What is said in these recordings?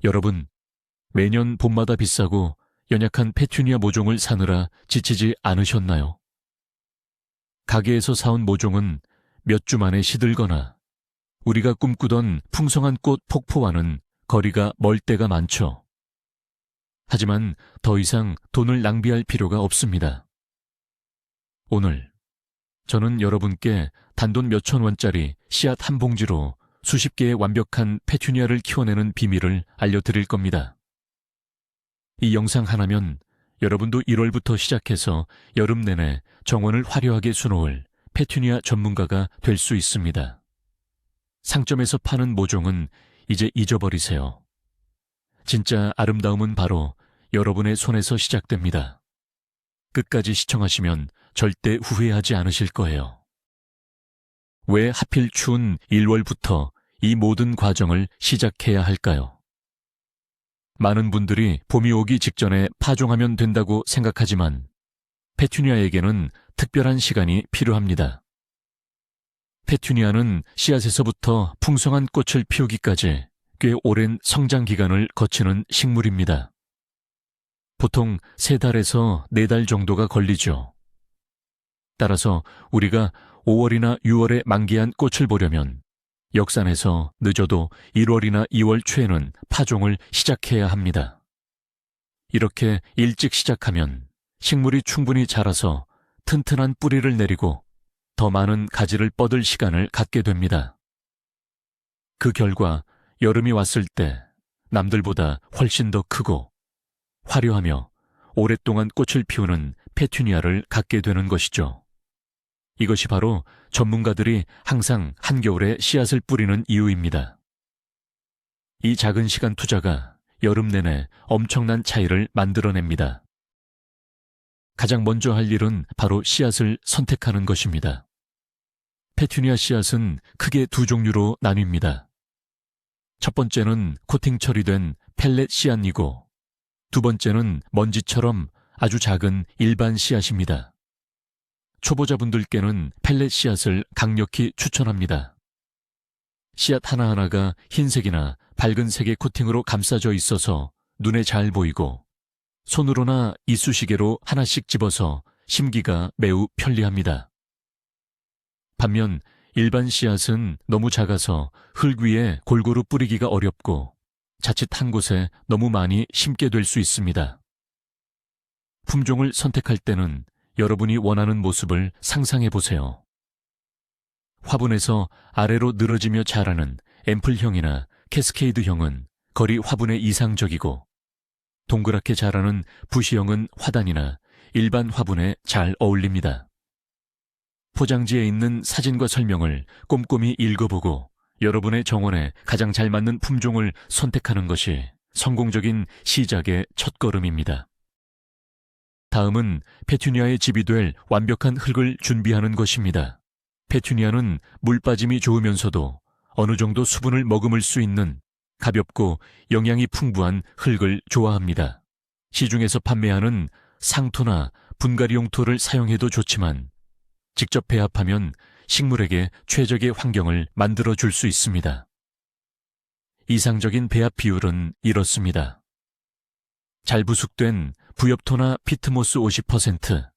여러분, 매년 봄마다 비싸고 연약한 페튜니아 모종을 사느라 지치지 않으셨나요? 가게에서 사온 모종은 몇 주 만에 시들거나 우리가 꿈꾸던 풍성한 꽃 폭포와는 거리가 멀 때가 많죠. 하지만 더 이상 돈을 낭비할 필요가 없습니다. 오늘 저는 여러분께 단돈 몇천 원짜리 씨앗 한 봉지로 수십 개의 완벽한 페튜니아를 키워내는 비밀을 알려드릴 겁니다. 이 영상 하나면 여러분도 1월부터 시작해서 여름 내내 정원을 화려하게 수놓을 페튜니아 전문가가 될 수 있습니다. 상점에서 파는 모종은 이제 잊어버리세요. 진짜 아름다움은 바로 여러분의 손에서 시작됩니다. 끝까지 시청하시면 절대 후회하지 않으실 거예요. 왜 하필 추운 1월부터 이 모든 과정을 시작해야 할까요? 많은 분들이 봄이 오기 직전에 파종하면 된다고 생각하지만 페튜니아에게는 특별한 시간이 필요합니다. 페튜니아는 씨앗에서부터 풍성한 꽃을 피우기까지 꽤 오랜 성장 기간을 거치는 식물입니다. 보통 3달에서 4달 정도가 걸리죠. 따라서 우리가 5월이나 6월에 만개한 꽃을 보려면 역산해서 늦어도 1월이나 2월 초에는 파종을 시작해야 합니다. 이렇게 일찍 시작하면 식물이 충분히 자라서 튼튼한 뿌리를 내리고 더 많은 가지를 뻗을 시간을 갖게 됩니다. 그 결과 여름이 왔을 때 남들보다 훨씬 더 크고 화려하며 오랫동안 꽃을 피우는 페튜니아를 갖게 되는 것이죠. 이것이 바로 전문가들이 항상 한겨울에 씨앗을 뿌리는 이유입니다. 이 작은 시간 투자가 여름 내내 엄청난 차이를 만들어냅니다. 가장 먼저 할 일은 바로 씨앗을 선택하는 것입니다. 페튜니아 씨앗은 크게 2종류로 나뉩니다. 첫 번째는 코팅 처리된 펠렛 씨앗이고 두 번째는 먼지처럼 아주 작은 일반 씨앗입니다. 초보자분들께는 펠렛 씨앗을 강력히 추천합니다. 씨앗 하나하나가 흰색이나 밝은 색의 코팅으로 감싸져 있어서 눈에 잘 보이고 손으로나 이쑤시개로 하나씩 집어서 심기가 매우 편리합니다. 반면 일반 씨앗은 너무 작아서 흙 위에 골고루 뿌리기가 어렵고 자칫 한 곳에 너무 많이 심게 될 수 있습니다. 품종을 선택할 때는 여러분이 원하는 모습을 상상해 보세요. 화분에서 아래로 늘어지며 자라는 앰플형이나 캐스케이드형은 거리 화분에 이상적이고 동그랗게 자라는 부시형은 화단이나 일반 화분에 잘 어울립니다. 포장지에 있는 사진과 설명을 꼼꼼히 읽어보고 여러분의 정원에 가장 잘 맞는 품종을 선택하는 것이 성공적인 시작의 첫걸음입니다. 다음은 페튜니아의 집이 될 완벽한 흙을 준비하는 것입니다. 페튜니아는 물 빠짐이 좋으면서도 어느 정도 수분을 머금을 수 있는 가볍고 영양이 풍부한 흙을 좋아합니다. 시중에서 판매하는 상토나 분갈이 용토를 사용해도 좋지만 직접 배합하면 식물에게 최적의 환경을 만들어줄 수 있습니다. 이상적인 배합 비율은 이렇습니다. 잘 부숙된 부엽토나 피트모스 50%,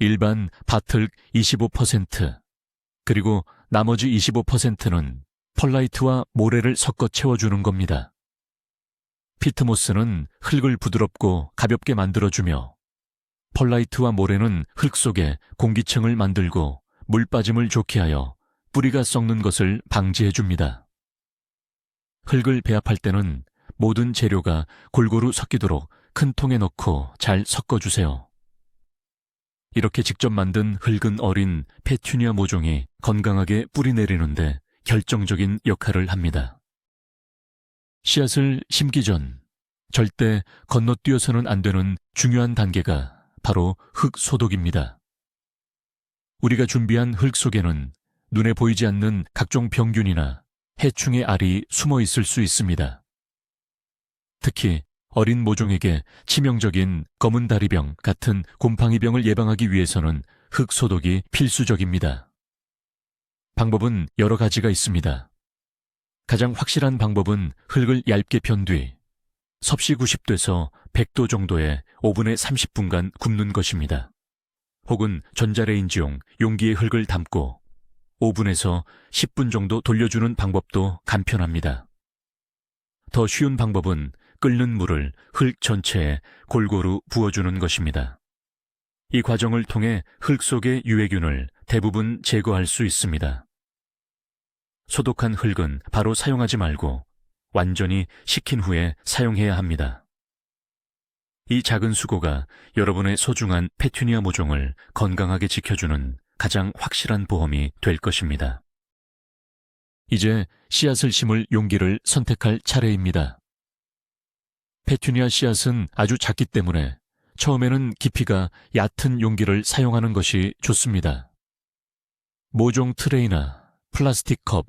일반 밭흙 25%, 그리고 나머지 25%는 펄라이트와 모래를 섞어 채워주는 겁니다. 피트모스는 흙을 부드럽고 가볍게 만들어주며 펄라이트와 모래는 흙 속에 공기층을 만들고 물 빠짐을 좋게 하여 뿌리가 썩는 것을 방지해줍니다. 흙을 배합할 때는 모든 재료가 골고루 섞이도록 큰 통에 넣고 잘 섞어주세요. 이렇게 직접 만든 흙은 어린 페튜니아 모종이 건강하게 뿌리 내리는데 결정적인 역할을 합니다. 씨앗을 심기 전 절대 건너뛰어서는 안 되는 중요한 단계가 바로 흙 소독입니다. 우리가 준비한 흙 속에는 눈에 보이지 않는 각종 병균이나 해충의 알이 숨어 있을 수 있습니다. 특히 어린 모종에게 치명적인 검은 다리병 같은 곰팡이병을 예방하기 위해서는 흙 소독이 필수적입니다. 방법은 여러 가지가 있습니다. 가장 확실한 방법은 흙을 얇게 편 뒤 섭씨 90도에서 100도 정도의 오븐에 30분간 굽는 것입니다. 혹은 전자레인지용 용기에 흙을 담고 오븐에서 10분 정도 돌려주는 방법도 간편합니다. 더 쉬운 방법은 끓는 물을 흙 전체에 골고루 부어주는 것입니다. 이 과정을 통해 흙 속의 유해균을 대부분 제거할 수 있습니다. 소독한 흙은 바로 사용하지 말고 완전히 식힌 후에 사용해야 합니다. 이 작은 수고가 여러분의 소중한 페투니아 모종을 건강하게 지켜주는 가장 확실한 보험이 될 것입니다. 이제 씨앗을 심을 용기를 선택할 차례입니다. 페투니아 씨앗은 아주 작기 때문에 처음에는 깊이가 얕은 용기를 사용하는 것이 좋습니다. 모종 트레이나 플라스틱 컵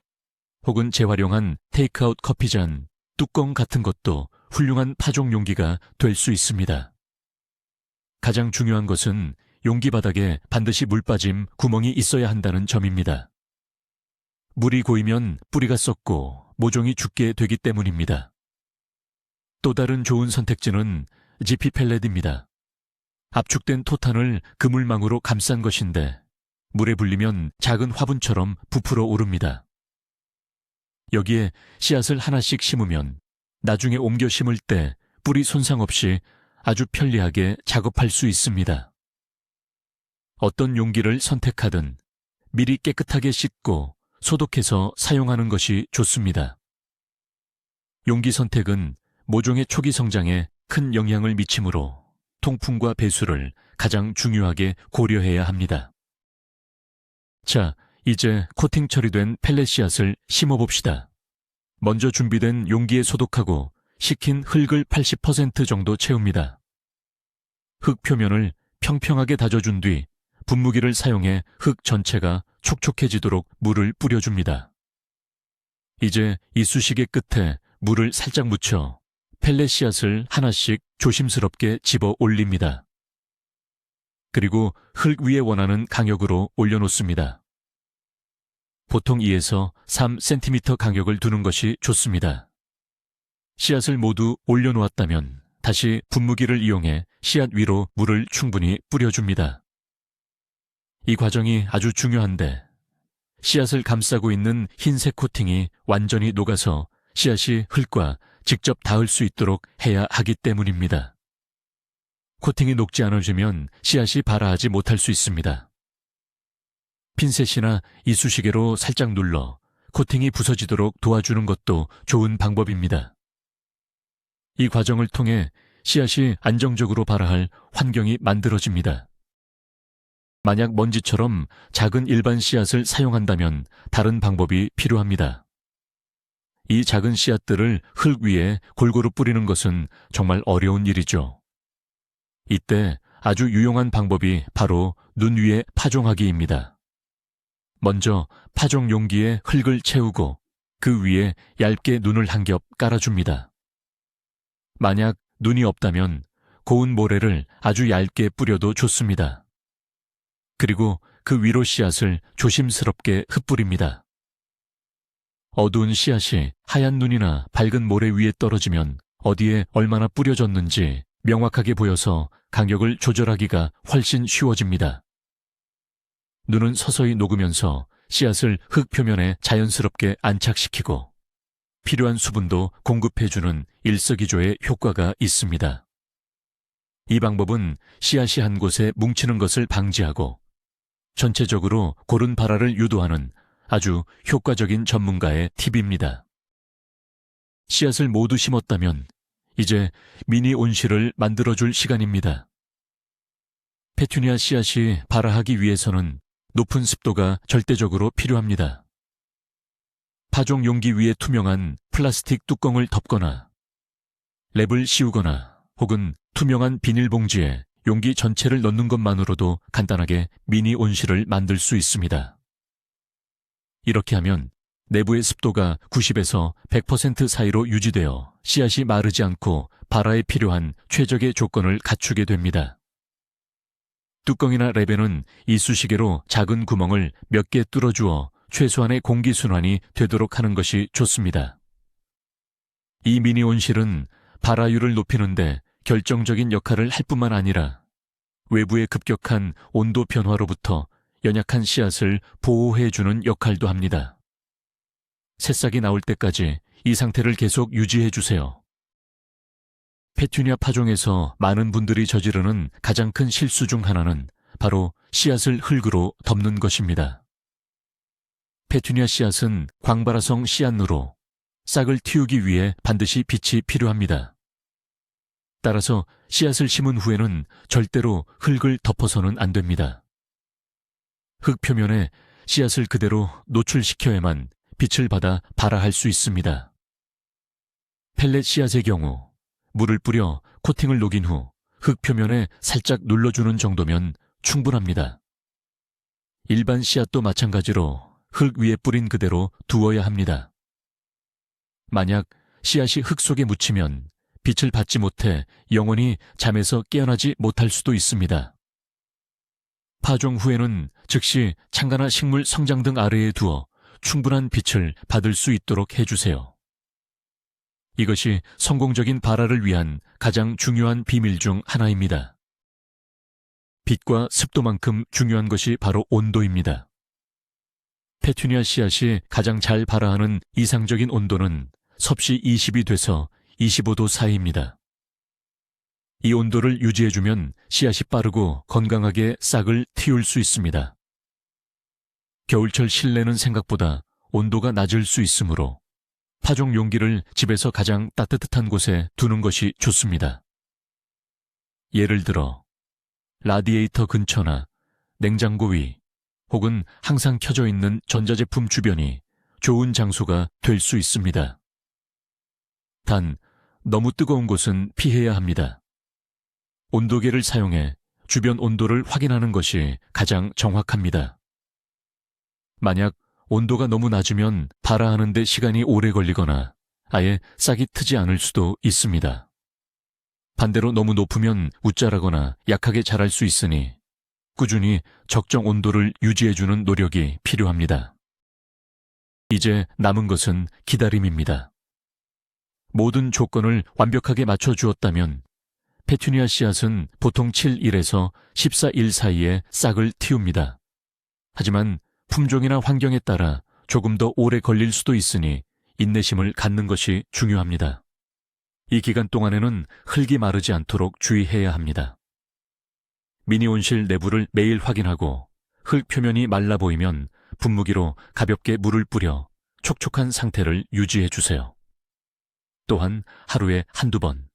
혹은 재활용한 테이크아웃 커피잔, 뚜껑 같은 것도 훌륭한 파종 용기가 될 수 있습니다. 가장 중요한 것은 용기 바닥에 반드시 물 빠짐 구멍이 있어야 한다는 점입니다. 물이 고이면 뿌리가 썩고 모종이 죽게 되기 때문입니다. 또 다른 좋은 선택지는 지피 펠렛입니다. 압축된 토탄을 그물망으로 감싼 것인데 물에 불리면 작은 화분처럼 부풀어 오릅니다. 여기에 씨앗을 하나씩 심으면 나중에 옮겨 심을 때 뿌리 손상 없이 아주 편리하게 작업할 수 있습니다. 어떤 용기를 선택하든 미리 깨끗하게 씻고 소독해서 사용하는 것이 좋습니다. 용기 선택은 모종의 초기 성장에 큰 영향을 미치므로 통풍과 배수를 가장 중요하게 고려해야 합니다. 자, 이제 코팅 처리된 펠렛 씨앗을 심어봅시다. 먼저 준비된 용기에 소독하고 식힌 흙을 80% 정도 채웁니다. 흙 표면을 평평하게 다져준 뒤 분무기를 사용해 흙 전체가 촉촉해지도록 물을 뿌려줍니다. 이제 이쑤시개 끝에 물을 살짝 묻혀 펠렛 씨앗을 하나씩 조심스럽게 집어 올립니다. 그리고 흙 위에 원하는 간격으로 올려놓습니다. 보통 2에서 3cm 간격을 두는 것이 좋습니다. 씨앗을 모두 올려놓았다면 다시 분무기를 이용해 씨앗 위로 물을 충분히 뿌려줍니다. 이 과정이 아주 중요한데 씨앗을 감싸고 있는 흰색 코팅이 완전히 녹아서 씨앗이 흙과 직접 닿을 수 있도록 해야 하기 때문입니다. 코팅이 녹지 않아지면 씨앗이 발아하지 못할 수 있습니다. 핀셋이나 이쑤시개로 살짝 눌러 코팅이 부서지도록 도와주는 것도 좋은 방법입니다. 이 과정을 통해 씨앗이 안정적으로 발아할 환경이 만들어집니다. 만약 먼지처럼 작은 일반 씨앗을 사용한다면 다른 방법이 필요합니다. 이 작은 씨앗들을 흙 위에 골고루 뿌리는 것은 정말 어려운 일이죠. 이때 아주 유용한 방법이 바로 눈 위에 파종하기입니다. 먼저 파종 용기에 흙을 채우고 그 위에 얇게 눈을 한 겹 깔아줍니다. 만약 눈이 없다면 고운 모래를 아주 얇게 뿌려도 좋습니다. 그리고 그 위로 씨앗을 조심스럽게 흩뿌립니다. 어두운 씨앗이 하얀 눈이나 밝은 모래 위에 떨어지면 어디에 얼마나 뿌려졌는지 명확하게 보여서 간격을 조절하기가 훨씬 쉬워집니다. 눈은 서서히 녹으면서 씨앗을 흙 표면에 자연스럽게 안착시키고 필요한 수분도 공급해주는 일석이조의 효과가 있습니다. 이 방법은 씨앗이 한 곳에 뭉치는 것을 방지하고 전체적으로 고른 발화를 유도하는 아주 효과적인 전문가의 팁입니다. 씨앗을 모두 심었다면 이제 미니 온실을 만들어줄 시간입니다. 페투니아 씨앗이 발화하기 위해서는 높은 습도가 절대적으로 필요합니다. 파종 용기 위에 투명한 플라스틱 뚜껑을 덮거나 랩을 씌우거나 혹은 투명한 비닐봉지에 용기 전체를 넣는 것만으로도 간단하게 미니 온실을 만들 수 있습니다. 이렇게 하면 내부의 습도가 90에서 100% 사이로 유지되어 씨앗이 마르지 않고 발화에 필요한 최적의 조건을 갖추게 됩니다. 뚜껑이나 랩에는 이쑤시개로 작은 구멍을 몇 개 뚫어주어 최소한의 공기순환이 되도록 하는 것이 좋습니다. 이 미니 온실은 발화율을 높이는데 결정적인 역할을 할 뿐만 아니라 외부의 급격한 온도 변화로부터 연약한 씨앗을 보호해주는 역할도 합니다. 새싹이 나올 때까지 이 상태를 계속 유지해주세요. 페투니아 파종에서 많은 분들이 저지르는 가장 큰 실수 중 하나는 바로 씨앗을 흙으로 덮는 것입니다. 페투니아 씨앗은 광발화성 씨앗으로 싹을 틔우기 위해 반드시 빛이 필요합니다. 따라서 씨앗을 심은 후에는 절대로 흙을 덮어서는 안 됩니다. 흙 표면에 씨앗을 그대로 노출시켜야만 빛을 받아 발화할 수 있습니다. 펠렛 씨앗의 경우 물을 뿌려 코팅을 녹인 후 흙 표면에 살짝 눌러주는 정도면 충분합니다. 일반 씨앗도 마찬가지로 흙 위에 뿌린 그대로 두어야 합니다. 만약 씨앗이 흙 속에 묻히면 빛을 받지 못해 영원히 잠에서 깨어나지 못할 수도 있습니다. 파종 후에는 즉시 창가나 식물 성장 등 아래에 두어 충분한 빛을 받을 수 있도록 해주세요. 이것이 성공적인 발화를 위한 가장 중요한 비밀 중 하나입니다. 빛과 습도만큼 중요한 것이 바로 온도입니다. 페투니아 씨앗이 가장 잘 발화하는 이상적인 온도는 섭씨 20이 돼서 25도 사이입니다. 이 온도를 유지해주면 씨앗이 빠르고 건강하게 싹을 틔울 수 있습니다. 겨울철 실내는 생각보다 온도가 낮을 수 있으므로 파종 용기를 집에서 가장 따뜻한 곳에 두는 것이 좋습니다. 예를 들어 라디에이터 근처나 냉장고 위 혹은 항상 켜져 있는 전자제품 주변이 좋은 장소가 될 수 있습니다. 단, 너무 뜨거운 곳은 피해야 합니다. 온도계를 사용해 주변 온도를 확인하는 것이 가장 정확합니다. 만약 온도가 너무 낮으면 발화하는 데 시간이 오래 걸리거나 아예 싹이 트지 않을 수도 있습니다. 반대로 너무 높으면 웃자라거나 약하게 자랄 수 있으니 꾸준히 적정 온도를 유지해주는 노력이 필요합니다. 이제 남은 것은 기다림입니다. 모든 조건을 완벽하게 맞춰주었다면 페투니아 씨앗은 보통 7일에서 14일 사이에 싹을 틔웁니다. 하지만 품종이나 환경에 따라 조금 더 오래 걸릴 수도 있으니 인내심을 갖는 것이 중요합니다. 이 기간 동안에는 흙이 마르지 않도록 주의해야 합니다. 미니 온실 내부를 매일 확인하고 흙 표면이 말라 보이면 분무기로 가볍게 물을 뿌려 촉촉한 상태를 유지해 주세요. 또한 하루에 한두 번,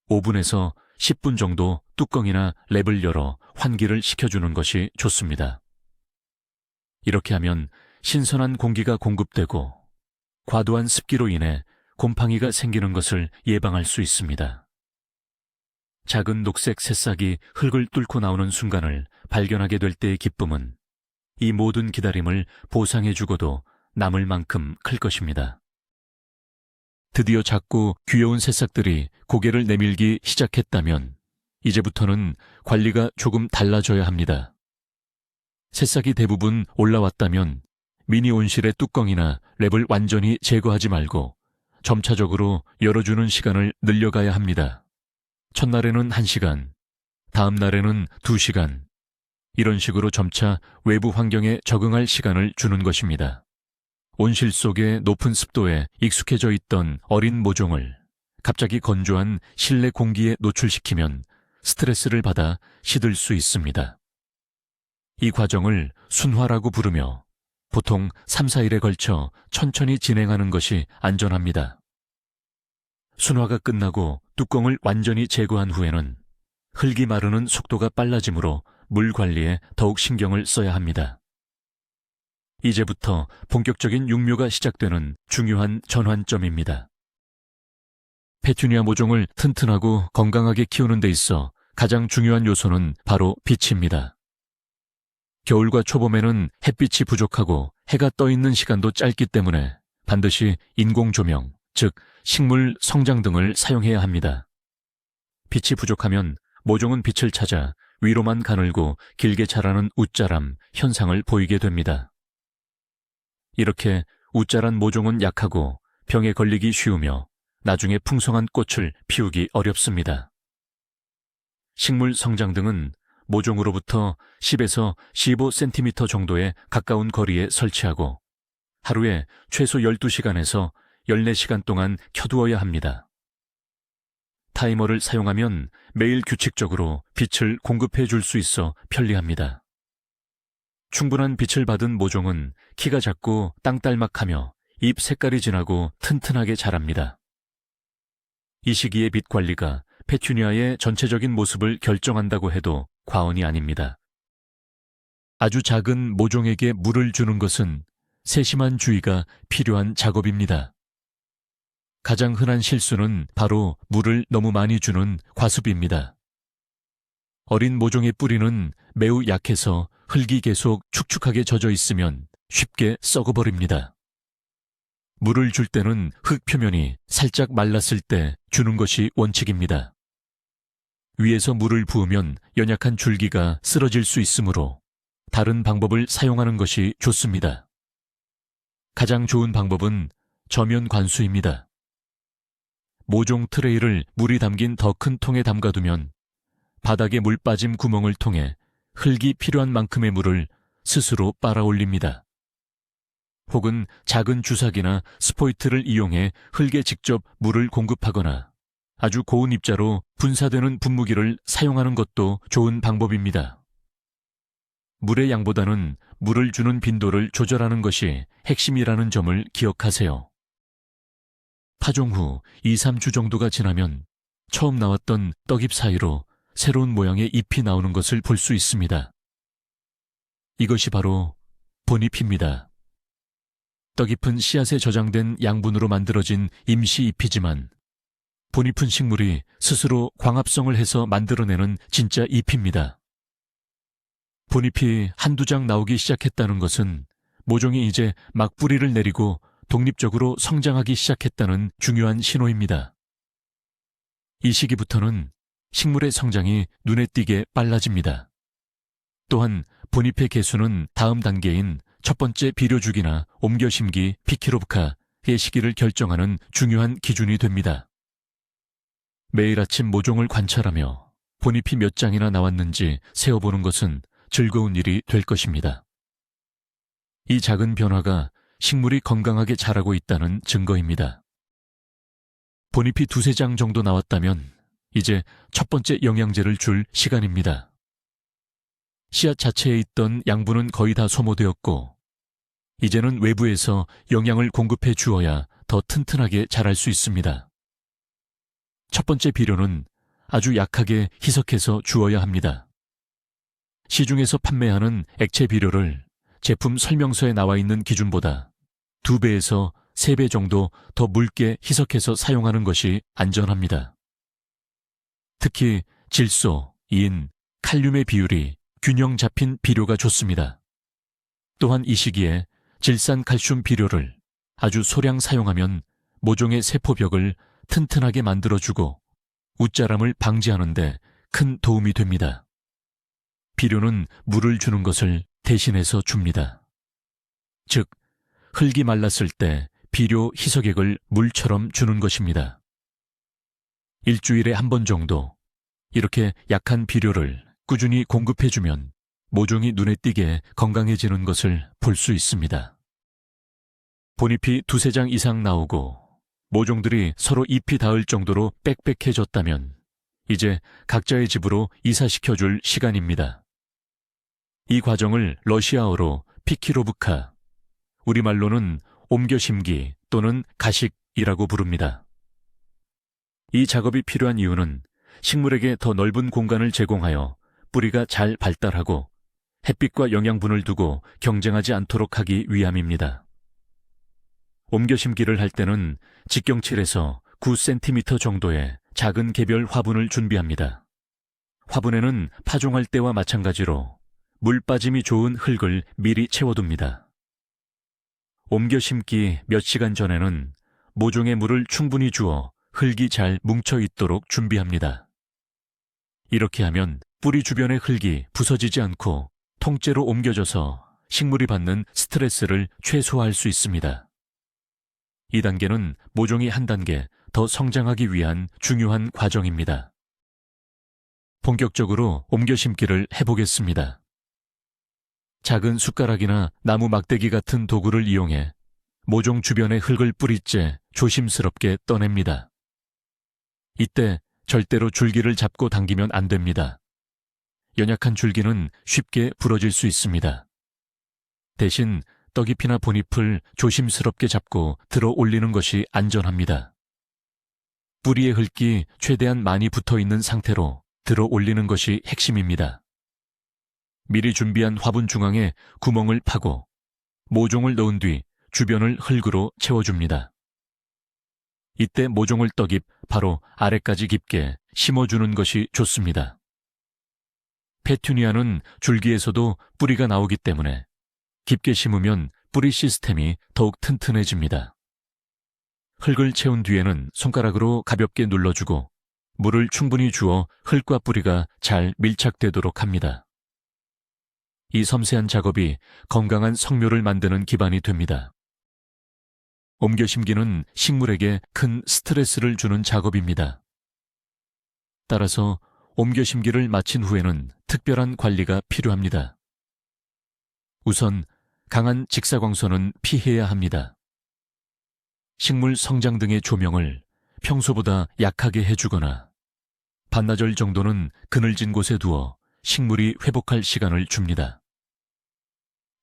5분에서 10분 정도 뚜껑이나 랩을 열어 환기를 시켜주는 것이 좋습니다. 이렇게 하면 신선한 공기가 공급되고 과도한 습기로 인해 곰팡이가 생기는 것을 예방할 수 있습니다. 작은 녹색 새싹이 흙을 뚫고 나오는 순간을 발견하게 될 때의 기쁨은 이 모든 기다림을 보상해주고도 남을 만큼 클 것입니다. 드디어 작고 귀여운 새싹들이 고개를 내밀기 시작했다면 이제부터는 관리가 조금 달라져야 합니다. 새싹이 대부분 올라왔다면 미니 온실의 뚜껑이나 랩을 완전히 제거하지 말고 점차적으로 열어주는 시간을 늘려가야 합니다. 첫날에는 1시간, 다음 날에는 2시간, 이런 식으로 점차 외부 환경에 적응할 시간을 주는 것입니다. 온실 속의 높은 습도에 익숙해져 있던 어린 모종을 갑자기 건조한 실내 공기에 노출시키면 스트레스를 받아 시들 수 있습니다. 이 과정을 순화라고 부르며 보통 3, 4일에 걸쳐 천천히 진행하는 것이 안전합니다. 순화가 끝나고 뚜껑을 완전히 제거한 후에는 흙이 마르는 속도가 빨라지므로 물 관리에 더욱 신경을 써야 합니다. 이제부터 본격적인 육묘가 시작되는 중요한 전환점입니다. 페투니아 모종을 튼튼하고 건강하게 키우는 데 있어 가장 중요한 요소는 바로 빛입니다. 겨울과 초봄에는 햇빛이 부족하고 해가 떠 있는 시간도 짧기 때문에 반드시 인공 조명, 즉 식물 성장 등을 사용해야 합니다. 빛이 부족하면 모종은 빛을 찾아 위로만 가늘고 길게 자라는 웃자람 현상을 보이게 됩니다. 이렇게 웃자란 모종은 약하고 병에 걸리기 쉬우며 나중에 풍성한 꽃을 피우기 어렵습니다. 식물 성장 등은 모종으로부터 10에서 15cm 정도의 가까운 거리에 설치하고 하루에 최소 12시간에서 14시간 동안 켜두어야 합니다. 타이머를 사용하면 매일 규칙적으로 빛을 공급해 줄 수 있어 편리합니다. 충분한 빛을 받은 모종은 키가 작고 땅딸막하며 잎 색깔이 진하고 튼튼하게 자랍니다. 이 시기의 빛 관리가 페튜니아의 전체적인 모습을 결정한다고 해도 과언이 아닙니다. 아주 작은 모종에게 물을 주는 것은 세심한 주의가 필요한 작업입니다. 가장 흔한 실수는 바로 물을 너무 많이 주는 과습입니다. 어린 모종의 뿌리는 매우 약해서 흙이 계속 축축하게 젖어 있으면 쉽게 썩어버립니다. 물을 줄 때는 흙 표면이 살짝 말랐을 때 주는 것이 원칙입니다. 위에서 물을 부으면 연약한 줄기가 쓰러질 수 있으므로 다른 방법을 사용하는 것이 좋습니다. 가장 좋은 방법은 저면 관수입니다. 모종 트레이를 물이 담긴 더 큰 통에 담가두면 바닥에 물 빠짐 구멍을 통해 흙이 필요한 만큼의 물을 스스로 빨아올립니다. 혹은 작은 주사기나 스포이트를 이용해 흙에 직접 물을 공급하거나 아주 고운 입자로 분사되는 분무기를 사용하는 것도 좋은 방법입니다. 물의 양보다는 물을 주는 빈도를 조절하는 것이 핵심이라는 점을 기억하세요. 파종 후 2, 3주 정도가 지나면 처음 나왔던 떡잎 사이로 새로운 모양의 잎이 나오는 것을 볼 수 있습니다. 이것이 바로 본잎입니다. 떡잎은 씨앗에 저장된 양분으로 만들어진 임시 잎이지만 본잎은 식물이 스스로 광합성을 해서 만들어내는 진짜 잎입니다. 본잎이 한두 장 나오기 시작했다는 것은 모종이 이제 막 뿌리를 내리고 독립적으로 성장하기 시작했다는 중요한 신호입니다. 이 시기부터는 식물의 성장이 눈에 띄게 빨라집니다. 또한 본잎의 개수는 다음 단계인 첫 번째 비료주기나 옮겨심기 피키로브카의 시기를 결정하는 중요한 기준이 됩니다. 매일 아침 모종을 관찰하며 본잎이 몇 장이나 나왔는지 세어보는 것은 즐거운 일이 될 것입니다. 이 작은 변화가 식물이 건강하게 자라고 있다는 증거입니다. 본잎이 2-3장 정도 나왔다면 이제 첫 번째 영양제를 줄 시간입니다. 씨앗 자체에 있던 양분은 거의 다 소모되었고 이제는 외부에서 영양을 공급해 주어야 더 튼튼하게 자랄 수 있습니다. 첫 번째 비료는 아주 약하게 희석해서 주어야 합니다. 시중에서 판매하는 액체 비료를 제품 설명서에 나와 있는 기준보다 2배에서 3배 정도 더 묽게 희석해서 사용하는 것이 안전합니다. 특히 질소, 인, 칼륨의 비율이 균형 잡힌 비료가 좋습니다. 또한 이 시기에 질산칼슘 비료를 아주 소량 사용하면 모종의 세포벽을 튼튼하게 만들어주고 웃자람을 방지하는 데 큰 도움이 됩니다. 비료는 물을 주는 것을 대신해서 줍니다. 즉, 흙이 말랐을 때 비료 희석액을 물처럼 주는 것입니다. 일주일에 한 번 정도 이렇게 약한 비료를 꾸준히 공급해주면 모종이 눈에 띄게 건강해지는 것을 볼 수 있습니다. 본잎이 2-3장 이상 나오고 모종들이 서로 잎이 닿을 정도로 빽빽해졌다면 이제 각자의 집으로 이사시켜줄 시간입니다. 이 과정을 러시아어로 피키로브카, 우리말로는 옮겨심기 또는 가식이라고 부릅니다. 이 작업이 필요한 이유는 식물에게 더 넓은 공간을 제공하여 뿌리가 잘 발달하고 햇빛과 영양분을 두고 경쟁하지 않도록 하기 위함입니다. 옮겨심기를 할 때는 직경 7에서 9cm 정도의 작은 개별 화분을 준비합니다. 화분에는 파종할 때와 마찬가지로 물 빠짐이 좋은 흙을 미리 채워둡니다. 옮겨 심기 몇 시간 전에는 모종에 물을 충분히 주어 흙이 잘 뭉쳐 있도록 준비합니다. 이렇게 하면 뿌리 주변의 흙이 부서지지 않고 통째로 옮겨져서 식물이 받는 스트레스를 최소화할 수 있습니다. 이 단계는 모종이 한 단계 더 성장하기 위한 중요한 과정입니다. 본격적으로 옮겨 심기를 해보겠습니다. 작은 숟가락이나 나무 막대기 같은 도구를 이용해 모종 주변의 흙을 뿌리째 조심스럽게 떠냅니다. 이때 절대로 줄기를 잡고 당기면 안 됩니다. 연약한 줄기는 쉽게 부러질 수 있습니다. 대신 떡잎이나 본잎을 조심스럽게 잡고 들어 올리는 것이 안전합니다. 뿌리의 흙이 최대한 많이 붙어 있는 상태로 들어 올리는 것이 핵심입니다. 미리 준비한 화분 중앙에 구멍을 파고 모종을 넣은 뒤 주변을 흙으로 채워줍니다. 이때 모종을 떡잎 바로 아래까지 깊게 심어주는 것이 좋습니다. 페투니아는 줄기에서도 뿌리가 나오기 때문에 깊게 심으면 뿌리 시스템이 더욱 튼튼해집니다. 흙을 채운 뒤에는 손가락으로 가볍게 눌러주고 물을 충분히 주어 흙과 뿌리가 잘 밀착되도록 합니다. 이 섬세한 작업이 건강한 성묘를 만드는 기반이 됩니다. 옮겨 심기는 식물에게 큰 스트레스를 주는 작업입니다. 따라서 옮겨 심기를 마친 후에는 특별한 관리가 필요합니다. 우선 강한 직사광선은 피해야 합니다. 식물 성장 등의 조명을 평소보다 약하게 해주거나 반나절 정도는 그늘진 곳에 두어 식물이 회복할 시간을 줍니다.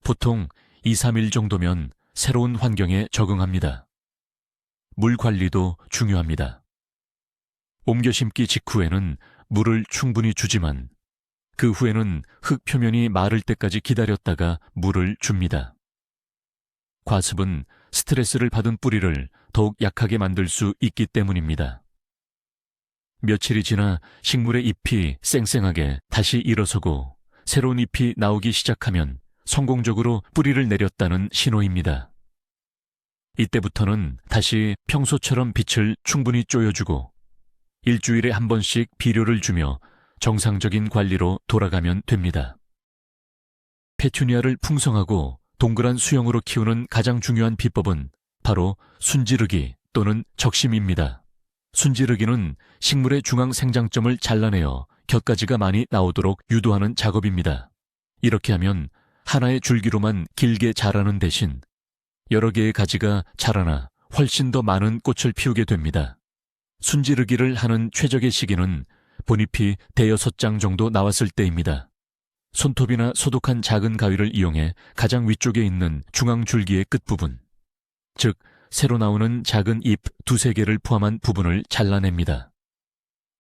보통 2, 3일 정도면 새로운 환경에 적응합니다. 물 관리도 중요합니다. 옮겨 심기 직후에는 물을 충분히 주지만 그 후에는 흙 표면이 마를 때까지 기다렸다가 물을 줍니다. 과습은 스트레스를 받은 뿌리를 더욱 약하게 만들 수 있기 때문입니다. 며칠이 지나 식물의 잎이 쌩쌩하게 다시 일어서고 새로운 잎이 나오기 시작하면 성공적으로 뿌리를 내렸다는 신호입니다. 이때부터는 다시 평소처럼 빛을 충분히 쪼여주고 일주일에 한 번씩 비료를 주며 정상적인 관리로 돌아가면 됩니다. 페투니아를 풍성하고 동그란 수영으로 키우는 가장 중요한 비법은 바로 순지르기 또는 적심입니다. 순지르기는 식물의 중앙 생장점을 잘라내어 곁가지가 많이 나오도록 유도하는 작업입니다. 이렇게 하면 하나의 줄기로만 길게 자라는 대신 여러 개의 가지가 자라나 훨씬 더 많은 꽃을 피우게 됩니다. 순지르기를 하는 최적의 시기는 본잎이 5-6장 정도 나왔을 때입니다. 손톱이나 소독한 작은 가위를 이용해 가장 위쪽에 있는 중앙 줄기의 끝부분, 즉 새로 나오는 작은 잎 2-3개를 포함한 부분을 잘라냅니다.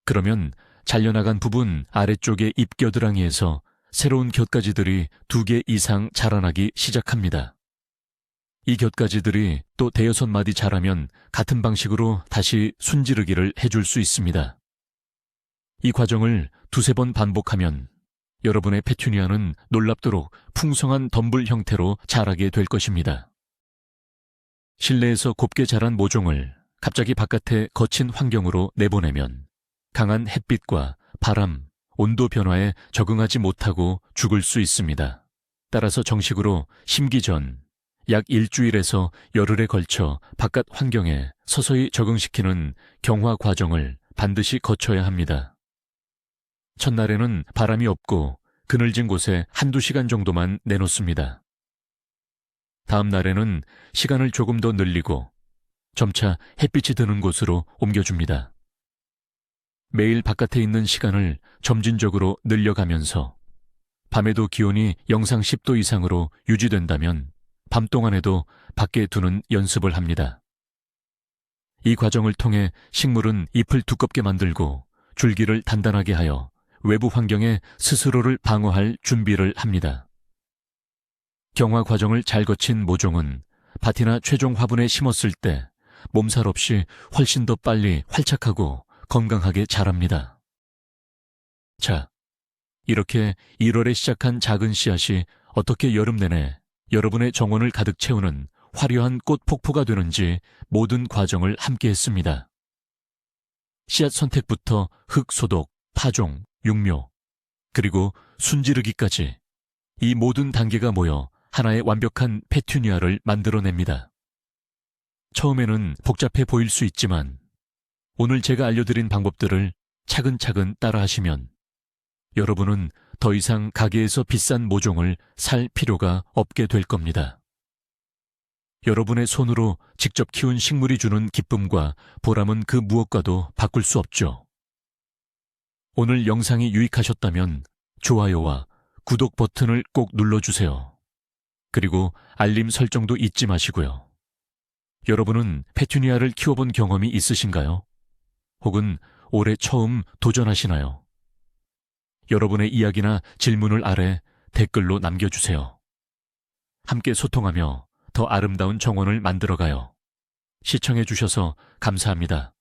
그러면 잘려나간 부분 아래쪽의 잎 겨드랑이에서 새로운 곁가지들이 2개 이상 자라나기 시작합니다. 이 곁가지들이 또 5-6마디 자라면 같은 방식으로 다시 순지르기를 해줄 수 있습니다. 이 과정을 2-3번 반복하면 여러분의 페투니아는 놀랍도록 풍성한 덤불 형태로 자라게 될 것입니다. 실내에서 곱게 자란 모종을 갑자기 바깥에 거친 환경으로 내보내면 강한 햇빛과 바람, 온도 변화에 적응하지 못하고 죽을 수 있습니다. 따라서 정식으로 심기 전 약 일주일에서 열흘에 걸쳐 바깥 환경에 서서히 적응시키는 경화 과정을 반드시 거쳐야 합니다. 첫날에는 바람이 없고 그늘진 곳에 1-2시간 정도만 내놓습니다. 다음 날에는 시간을 조금 더 늘리고 점차 햇빛이 드는 곳으로 옮겨줍니다. 매일 바깥에 있는 시간을 점진적으로 늘려가면서 밤에도 기온이 영상 10도 이상으로 유지된다면 밤 동안에도 밖에 두는 연습을 합니다. 이 과정을 통해 식물은 잎을 두껍게 만들고 줄기를 단단하게 하여 외부 환경에 스스로를 방어할 준비를 합니다. 경화 과정을 잘 거친 모종은 밭이나 최종 화분에 심었을 때 몸살 없이 훨씬 더 빨리 활착하고 건강하게 자랍니다. 자, 이렇게 1월에 시작한 작은 씨앗이 어떻게 여름 내내 여러분의 정원을 가득 채우는 화려한 꽃 폭포가 되는지 모든 과정을 함께 했습니다. 씨앗 선택부터 흙 소독, 파종, 육묘, 그리고 순지르기까지 이 모든 단계가 모여 하나의 완벽한 페투니아를 만들어냅니다. 처음에는 복잡해 보일 수 있지만 오늘 제가 알려드린 방법들을 차근차근 따라하시면 여러분은 더 이상 가게에서 비싼 모종을 살 필요가 없게 될 겁니다. 여러분의 손으로 직접 키운 식물이 주는 기쁨과 보람은 그 무엇과도 바꿀 수 없죠. 오늘 영상이 유익하셨다면 좋아요와 구독 버튼을 꼭 눌러주세요. 그리고 알림 설정도 잊지 마시고요. 여러분은 페투니아를 키워본 경험이 있으신가요? 혹은 올해 처음 도전하시나요? 여러분의 이야기나 질문을 아래 댓글로 남겨주세요. 함께 소통하며 더 아름다운 정원을 만들어가요. 시청해주셔서 감사합니다.